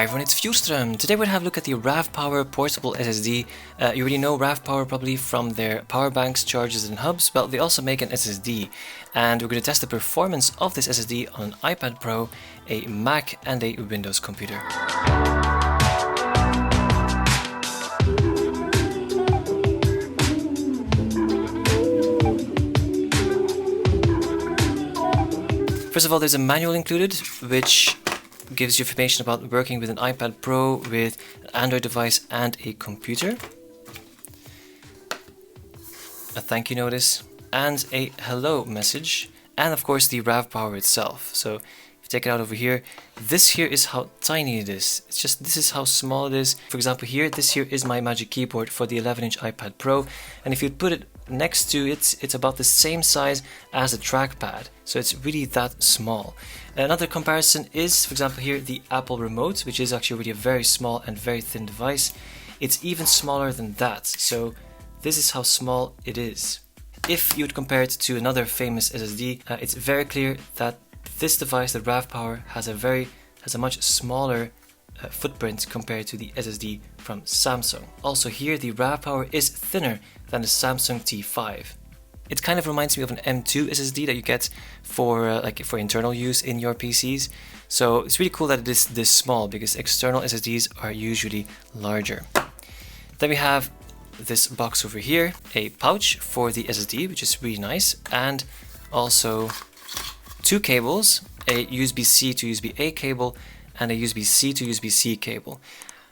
Hi everyone, it's Fjordström. Today we're going to have a look at the RAVPower portable SSD. You already know RAVPower probably from their power banks, chargers and hubs. Well, they also make an SSD, and we're going to test the performance of this SSD on an iPad Pro, a Mac and a Windows computer. First of all, there's a manual included, which gives you information about working with an iPad Pro, with an Android device and a computer. A thank you notice and a hello message, and of course the RAVPower itself. So if you take it out over here, this here is how tiny it is. It's just, this is how small it is. For example here, this here is my Magic Keyboard for the 11-inch iPad Pro, and if you put it next to it, it's about the same size as the trackpad, so it's really that small. Another comparison is, for example here, the Apple remote, which is actually really a very small and very thin device. It's even smaller than that, so this is how small it is. If you would compare it to another famous SSD, it's very clear that this device, the RAVPower, has a much smaller footprint compared to the SSD from Samsung. Also here, the RAVPower is thinner than the Samsung T5. It kind of reminds me of an M2 SSD that you get for for internal use in your PCs. So it's really cool that it is this small, because external SSDs are usually larger. Then we have this box over here, a pouch for the SSD, which is really nice, and also two cables, a USB-C to USB-A cable and a USB-C to USB-C cable.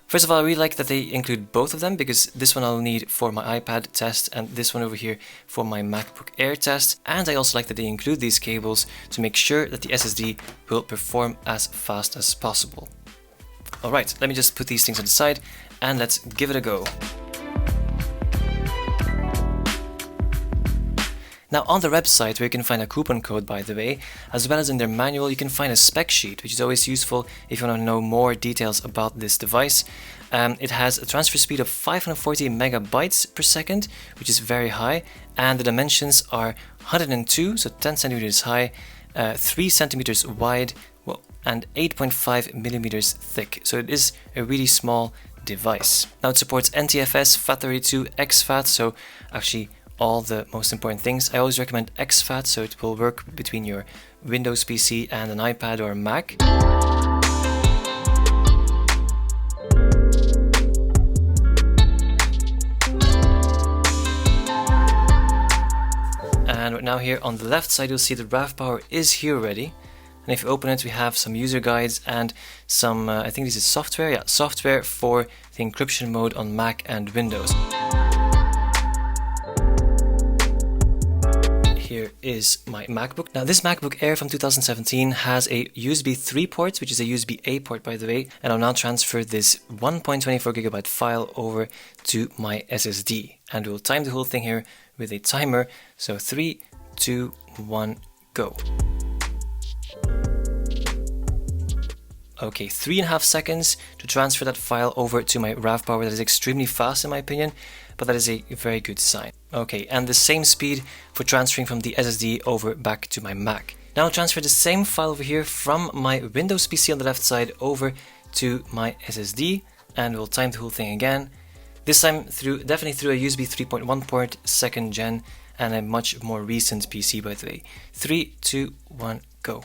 First of all, I really like that they include both of them, because this one I'll need for my iPad test and this one over here for my MacBook Air test. And I also like that they include these cables to make sure that the SSD will perform as fast as possible. Alright, let me just put these things on the side and let's give it a go. Now on the website, where you can find a coupon code, by the way, as well as in their manual, you can find a spec sheet, which is always useful if you want to know more details about this device. It has a transfer speed of 540 megabytes per second, which is very high, and the dimensions are 102, so 10 centimeters high, 3 centimeters wide, and 8.5 millimeters thick. So it is a really small device. Now it supports NTFS, FAT32, exFAT, so actually all the most important things. I always recommend exFAT, so it will work between your Windows PC and an iPad or a Mac. And now here on the left side, you'll see the RAVPower is here already. And if you open it, we have some user guides and some, I think this is software, yeah, software for the encryption mode on Mac and Windows. Here is my MacBook. Now this MacBook Air from 2017 has a USB 3 port, which is a USB-A port, by the way, and I'll now transfer this 1.24 gigabyte file over to my SSD, and we'll time the whole thing here with a timer. So 3, 2, 1, go. Okay, 3.5 seconds to transfer that file over to my RAVPower. That is extremely fast in my opinion, but that is a very good sign. Okay, and the same speed for transferring from the SSD over back to my Mac. Now I'll transfer the same file over here from my Windows PC on the left side over to my SSD, and we'll time the whole thing again. This time definitely through a USB 3.1 port, 2nd gen, and a much more recent PC, by the way. 3, 2, 1, go.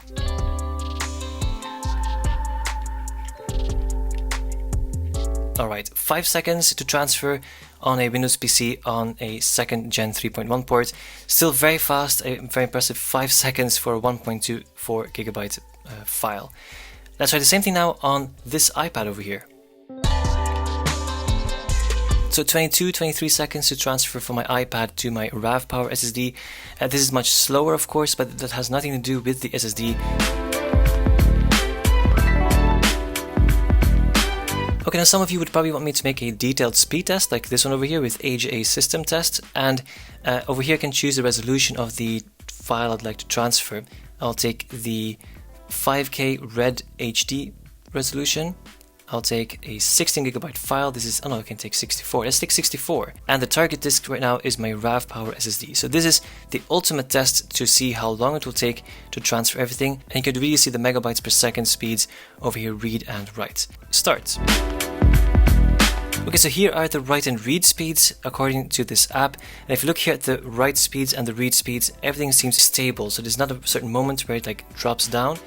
Alright, 5 seconds to transfer on a Windows PC on a 2nd gen 3.1 port. Still very fast, a very impressive 5 seconds for a 1.24 gigabyte file. Let's try the same thing now on this iPad over here. So 23 seconds to transfer from my iPad to my RAVPower SSD. This is much slower, of course, but that has nothing to do with the SSD. Okay, now some of you would probably want me to make a detailed speed test like this one over here with AGA system test, and over here I can choose the resolution of the file I'd like to transfer. I'll take the 5K Red HD resolution, I'll take a 16GB file. This is, oh no, I can take 64. Let's take 64. And the target disk right now is my RAVPower SSD. So this is the ultimate test to see how long it will take to transfer everything. And you can really see the megabytes per second speeds over here, read and write. Start. Okay, so here are the write and read speeds according to this app. And if you look here at the write speeds and the read speeds, everything seems stable. So there's not a certain moment where it like drops down.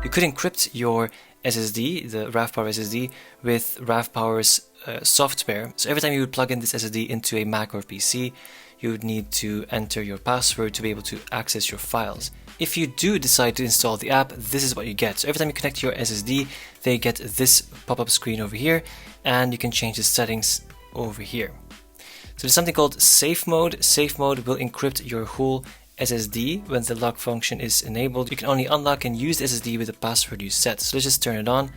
You could encrypt your SSD, the RAVPower SSD, with RAVPower's software. So every time you would plug in this SSD into a Mac or PC, you would need to enter your password to be able to access your files. If you do decide to install the app, this is what you get. So every time you connect to your SSD, they get this pop-up screen over here, and you can change the settings over here. So there's something called safe mode. Safe mode will encrypt your whole SSD when the lock function is enabled. You can only unlock and use the SSD with the password you set. So let's just turn it on,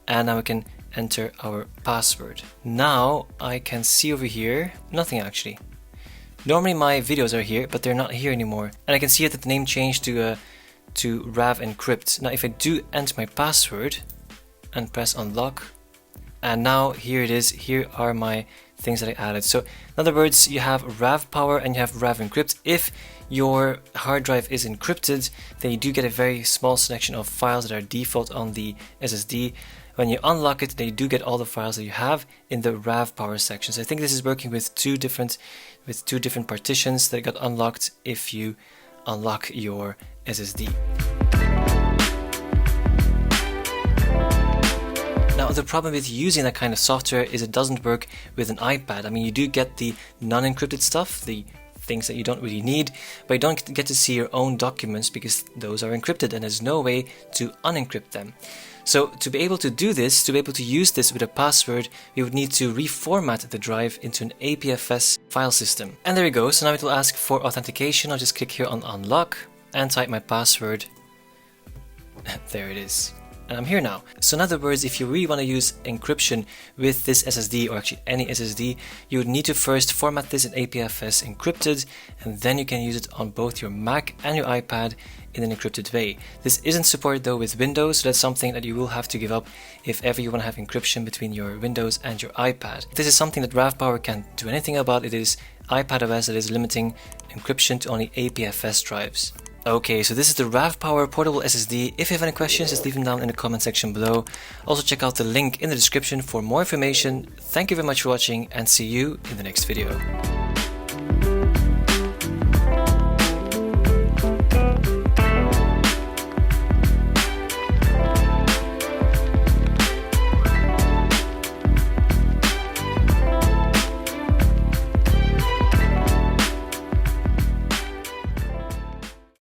and now we can enter our password. Now I can see over here, nothing actually. Normally my videos are here, but they're not here anymore. And I can see that the name changed to Rav Encrypt. Now if I do enter my password and press unlock, and now here it is, here are my things that I added. So in other words, you have RAVPower and you have Rav Encrypt. If your hard drive is encrypted, then you do get a very small selection of files that are default on the SSD. When you unlock it, then you do get all the files that you have in the RAVPower section. So I think this is working with two different partitions that got unlocked if you unlock your SSD. Now the problem with using that kind of software is it doesn't work with an iPad. I mean, you do get the non-encrypted stuff, the things that you don't really need, but you don't get to see your own documents because those are encrypted and there's no way to unencrypt them. So to be able to do this, to be able to use this with a password, we would need to reformat the drive into an APFS file system. And there we go. So now it will ask for authentication. I'll just click here on unlock and type my password. There it is. And I'm here now. So in other words, if you really want to use encryption with this SSD, or actually any SSD, you would need to first format this in APFS encrypted, and then you can use it on both your Mac and your iPad in an encrypted way. This isn't supported though with Windows, so that's something that you will have to give up if ever you want to have encryption between your Windows and your iPad. This is something that RAVPower can't do anything about. It is iPadOS that is limiting encryption to only APFS drives. Okay, so this is the RAVPower portable SSD. If you have any questions, just leave them down in the comment section below. Also check out the link in the description for more information. Thank you very much for watching and see you in the next video.